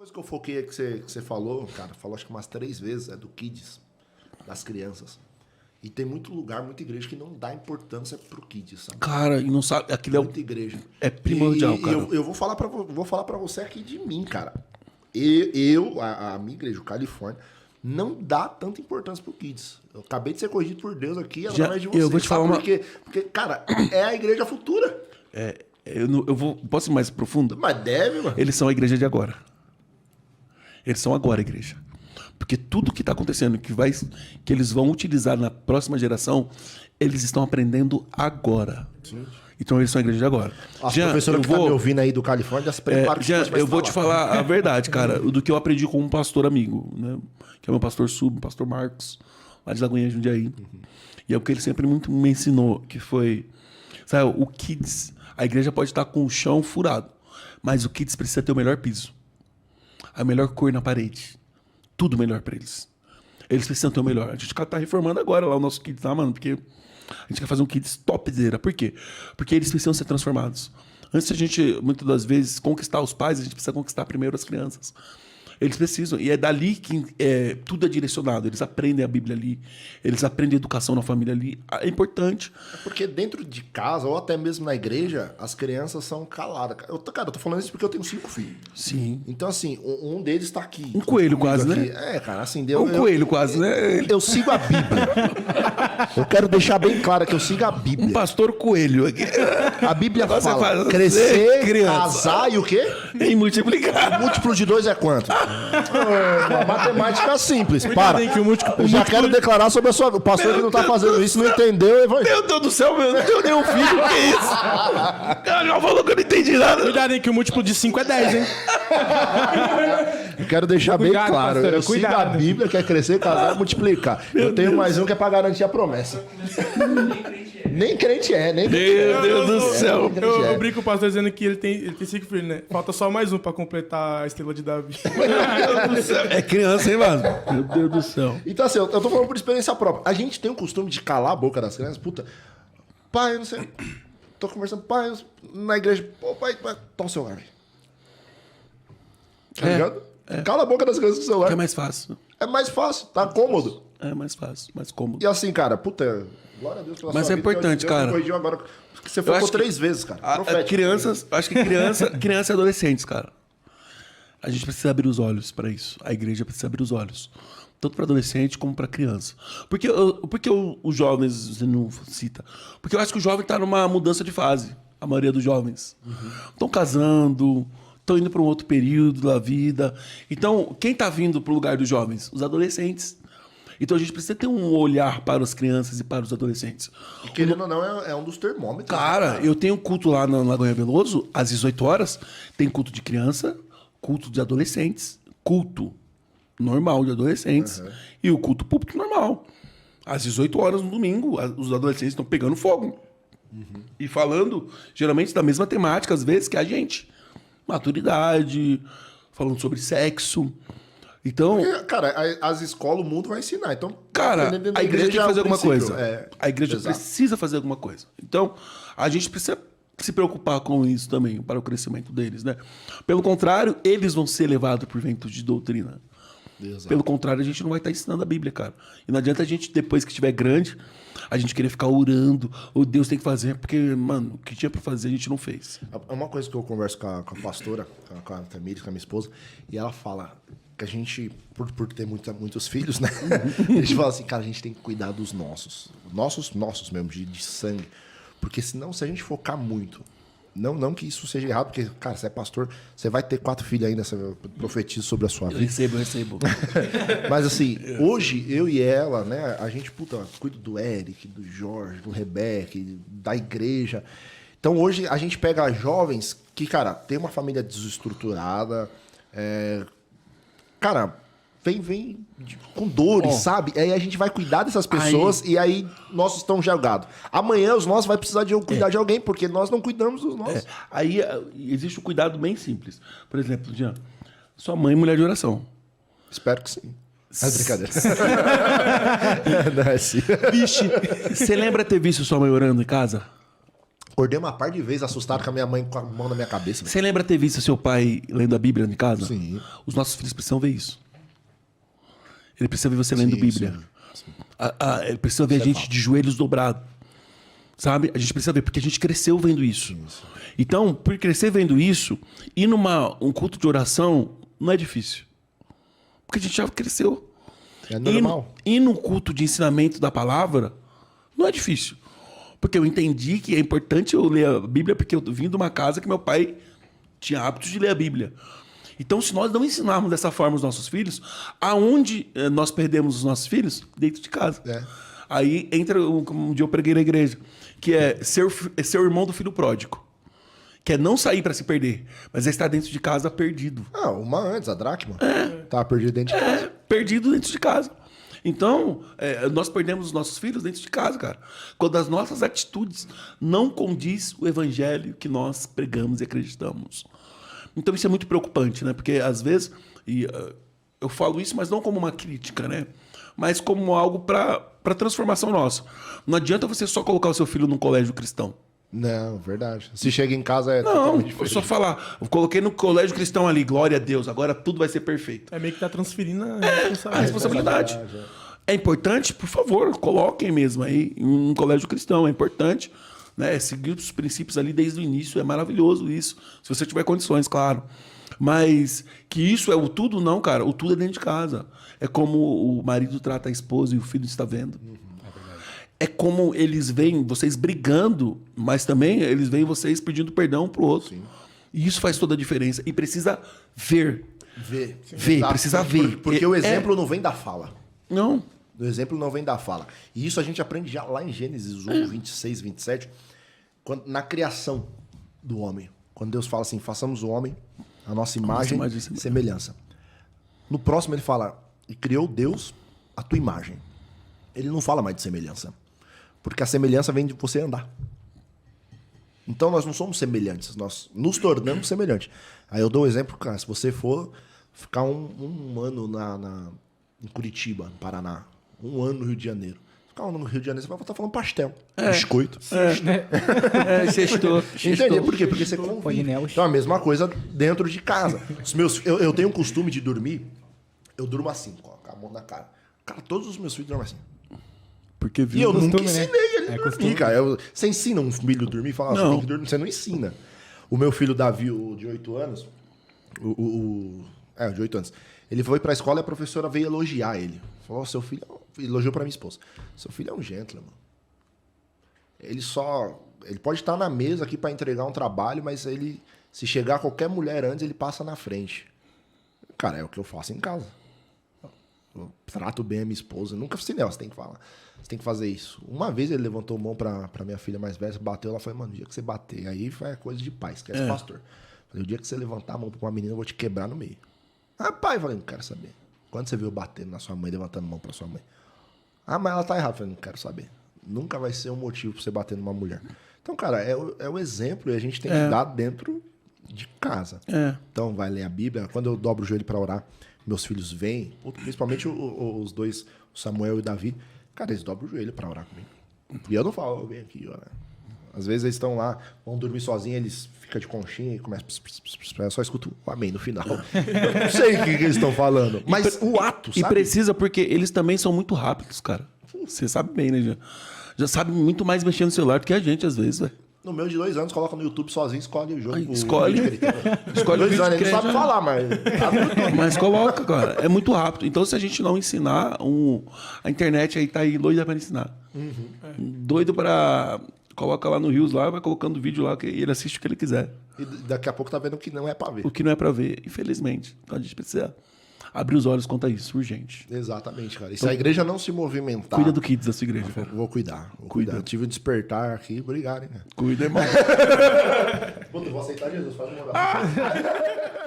coisa que eu foquei que você falou, cara, falou acho que umas 3 vezes, é do Kids, das crianças. E tem muito lugar, muita igreja que não dá importância pro Kids, sabe? Cara, e não sabe. Aquilo Muita igreja. é primordial, cara. Eu vou falar pra você aqui de mim, cara. A minha igreja, o Califórnia, não dá tanta importância pro Kids. Eu acabei de ser corrigido por Deus aqui, através de você. Eu vou te falar porque, cara, é a igreja futura. Posso ir mais profundo? Mas deve, mano. Eles são a igreja de agora. Eles são agora a igreja. Porque tudo que está acontecendo, que eles vão utilizar na próxima geração, eles estão aprendendo agora. Sim. Então eles são a igreja de agora. A professora que tá me ouvindo aí do Califórnia, já se prepara que Jean, eu vou te falar a verdade, cara, do que eu aprendi com um pastor amigo, né? Que é o meu pastor o pastor Marcos, lá de Lagoinha, Jundiaí. E é o que ele sempre muito me ensinou, que foi... Sabe, o Kids, a igreja pode estar com o chão furado, mas o Kids precisa ter o melhor piso. A melhor cor na parede. Tudo melhor pra eles. Eles precisam ter o melhor. A gente tá reformando agora lá o nosso Kids, tá, mano? Porque a gente quer fazer um Kids topzera. Por quê? Porque eles precisam ser transformados. Antes de a gente, muitas das vezes, conquistar os pais, a gente precisa conquistar primeiro as crianças. Eles precisam. E é dali que tudo é direcionado. Eles aprendem a Bíblia ali. Eles aprendem a educação na família ali. É importante. Porque dentro de casa, ou até mesmo na igreja, as crianças são caladas. Eu tô falando isso porque eu tenho 5 filhos. Sim. Então, assim, um deles tá aqui. Um coelho quase, aqui. né? É, cara, assim... Coelho quase, né? Eu sigo a Bíblia. Eu quero deixar bem claro que eu sigo a Bíblia. Um pastor coelho. A Bíblia fala crescer, casar e o quê? E multiplicar. O múltiplo de 2 é quanto? Uma matemática simples. Para. Eu já quero declarar sobre a sua... O pastor que não tá fazendo isso não entendeu o evangelho. Meu Deus do céu, meu. Não tenho nenhum filho. Que é isso? Cara, já falou que eu não entendi nada. Cuidado aí que o múltiplo de 5 é 10, hein? Eu quero deixar bem claro. Pastor, eu sigo a Bíblia, que é crescer, casar e multiplicar. Eu tenho mais um que é pra garantir a promessa. Nem crente é, nem crente é. Meu Deus do céu. Eu brinco com o pastor dizendo que ele tem 5 filhos, né? Falta só mais um pra completar a estrela de Davi. Meu Deus do céu. É criança, hein, mano? Meu Deus do céu. Então, assim, eu tô falando por experiência própria. A gente tem o costume de calar a boca das crianças. Puta, pai, eu não sei. Tô conversando, pai, na igreja. Pô, pai, toma o celular. Tá ligado? Cala a boca das crianças com o celular. É mais fácil. É mais fácil, tá cômodo. É mais fácil, mais cômodo. E assim, cara, puta, glória a Deus pela Mas sua é vida, importante, Deus cara. me corrigiu agora. Você focou 3 vezes, cara. Crianças, acho que criança e adolescentes, cara. A gente precisa abrir os olhos pra isso. A igreja precisa abrir os olhos. Tanto para adolescente como para criança. Por que os jovens você não cita? Porque eu acho que o jovem tá numa mudança de fase. A maioria dos jovens. Estão casando, estão indo para um outro período da vida. Então, quem tá vindo pro lugar dos jovens? Os adolescentes. Então a gente precisa ter um olhar para as crianças e para os adolescentes. E querendo ou não, é um dos termômetros. Cara, eu tenho culto lá na Lagoinha Veloso, às 18 horas, tem culto de criança, culto de adolescentes, culto normal de adolescentes e o culto público normal. Às 18 horas no domingo, os adolescentes estão pegando fogo. E falando, geralmente, da mesma temática, às vezes, que a gente. Maturidade, falando sobre sexo. Então... Porque, cara, as escolas, o mundo vai ensinar. Então, cara, a igreja tem que fazer alguma coisa. A igreja Exato. precisa fazer alguma coisa. Então, a gente precisa se preocupar com isso também, para o crescimento deles, né? Pelo contrário, eles vão ser levados por vento de doutrina. Exato. Pelo contrário, a gente não vai estar ensinando a Bíblia, cara. E não adianta a gente, depois que estiver grande, a gente querer ficar orando, ou Deus tem que fazer, porque, mano, o que tinha pra fazer a gente não fez. É uma coisa que eu converso com a pastora, com a Tamires, com a minha esposa, e ela fala que a gente, por ter muitos filhos, né? A gente fala assim, cara, a gente tem que cuidar dos nossos. Nossos mesmo, de sangue. Porque senão, se a gente focar muito... Não que isso seja errado, porque, cara, você é pastor, você vai ter 4 filhos ainda, você profetiza sobre a sua vida. Eu recebo. Mas assim, hoje, eu e ela, né, a gente, cuida do Eric, do Jorge, do Rebeca, da igreja. Então hoje a gente pega jovens que, cara, tem uma família desestruturada, cara, vem com dores, sabe? Aí a gente vai cuidar dessas pessoas e aí nossos estão jogados. Amanhã os nossos vai precisar de cuidar de alguém, porque nós não cuidamos dos nossos. Aí existe um cuidado bem simples. Por exemplo, Jean, sua mãe é mulher de oração. Espero que sim. É brincadeira. Não é assim. Vixe, você lembra ter visto sua mãe orando em casa? Acordei uma par de vezes assustado com a minha mãe com a mão na minha cabeça. Você lembra ter visto seu pai lendo a Bíblia em casa? Sim. Os nossos filhos precisam ver isso. Ele precisa ver você lendo Sim, Bíblia. sim. Ele precisa ver a gente de joelhos dobrados. Sabe? A gente precisa ver, porque a gente cresceu vendo isso. Então, por crescer vendo isso, ir um culto de oração não é difícil. Porque a gente já cresceu. É normal. Ir no culto de ensinamento da palavra não é difícil. Porque eu entendi que é importante eu ler a Bíblia, porque eu vim de uma casa que meu pai tinha hábitos de ler a Bíblia. Então, se nós não ensinarmos dessa forma os nossos filhos, aonde nós perdemos os nossos filhos? Dentro de casa. Aí entra, um dia eu preguei na igreja, que é ser irmão do filho pródigo. Que é não sair para se perder, mas é estar dentro de casa perdido. Uma antes, a Dracma. Tava perdido dentro de casa. Perdido dentro de casa. Então, nós perdemos os nossos filhos dentro de casa, cara. Quando as nossas atitudes não condiz o evangelho que nós pregamos e acreditamos. Então isso é muito preocupante, né? Porque às vezes, eu falo isso, mas não como uma crítica, né? Mas como algo para transformação nossa. Não adianta você só colocar o seu filho num colégio cristão. Não, verdade. Se chega em casa Não, totalmente diferente. só falar. Eu coloquei no colégio cristão ali, glória a Deus, agora tudo vai ser perfeito. É meio que tá transferindo A responsabilidade. É importante, por favor, coloquem mesmo aí em um colégio cristão, é importante. Né? Seguir os princípios ali desde o início, é maravilhoso isso. Se você tiver condições, claro. Mas que isso é o tudo, não, cara. O tudo é dentro de casa. É como o marido trata a esposa e o filho está vendo. É como eles veem vocês brigando, mas também eles veem vocês pedindo perdão pro outro. Sim. E isso faz toda a diferença. E precisa ver. Ver, precisa ver. Porque o exemplo não vem da fala. Não. O exemplo não vem da fala. E isso a gente aprende já lá em Gênesis 1, 26, 27, na criação do homem. Quando Deus fala assim, façamos o homem a nossa imagem e semelhança. No próximo ele fala, e criou Deus a tua imagem. Ele não fala mais de semelhança. Porque a semelhança vem de você andar. Então nós não somos semelhantes, nós nos tornamos semelhantes. Aí eu dou um exemplo, cara, se você for ficar um ano em Curitiba, no Paraná, um ano no Rio de Janeiro, ficar um ano no Rio de Janeiro, você vai estar falando pastel, biscoito. Sextou. Entendeu? Por quê? Porque você convive. Então a mesma coisa dentro de casa. Eu tenho o costume de dormir, eu durmo assim, com a mão na cara. Cara, todos os meus filhos dormem assim. Porque e eu nunca ensinei ele a dormir, cara. Você ensina um filho a dormir? Fala, você tem que dormir. Você não ensina. O meu filho Davi, o de 8 anos, o de 8 anos, ele foi pra escola e a professora veio elogiar ele. Falou, seu filho... Elogiou pra minha esposa. Seu filho é um gentleman. Ele pode estar na mesa aqui pra entregar um trabalho, mas se chegar qualquer mulher antes, ele passa na frente. Cara, é o que eu faço em casa. Eu trato bem a minha esposa. Eu nunca fiz nela, você tem que falar. Você tem que fazer isso. Uma vez ele levantou a mão pra minha filha mais velha, bateu, ela falou, mano, o dia que você bater, aí foi coisa de pai, esquece pastor. Falei, o dia que você levantar a mão pra uma menina, eu vou te quebrar no meio. Ah, pai, eu falei, não quero saber. Quando você viu eu batendo na sua mãe, levantando a mão pra sua mãe? Ah, mas ela tá errada. Eu falei, não quero saber. Nunca vai ser um motivo pra você bater numa mulher. Então, cara, é o exemplo e a gente tem que dar dentro de casa. Então, vai ler a Bíblia. Quando eu dobro o joelho pra orar, meus filhos vêm, principalmente os dois, o Samuel e o Davi, cara, eles dobram o joelho pra orar comigo. E eu não falo, vem aqui, ora. Às vezes eles estão lá, vão dormir sozinhos, eles ficam de conchinha e começam... Eu só escuto o amém no final. Eu não sei o que eles estão falando, mas o ato, sabe? E precisa, porque eles também são muito rápidos, cara. Você sabe bem, né? Já sabe muito mais mexer no celular do que a gente, às vezes, velho. No meu de 2 anos, coloca no YouTube sozinho, escolhe o jogo. Escolhe o 2 anos, ele não sabe falar, mas... Mas coloca, cara. É muito rápido. Então, se a gente não ensinar, a internet aí tá aí doida para ensinar. Doido para... Coloca lá no Rios, lá, vai colocando vídeo lá, que ele assiste o que ele quiser. E daqui a pouco tá vendo o que não é pra ver. O que não é pra ver, infelizmente. Então a gente precisa abrir os olhos quanto a isso, urgente. Exatamente, cara. E se a igreja não se movimentar... Cuida do kids da sua igreja, cara. Vou cuidar. Eu tive um despertar aqui, obrigado, hein, cara. Cuida, irmão. Puta, eu vou aceitar Jesus, faz uma oração.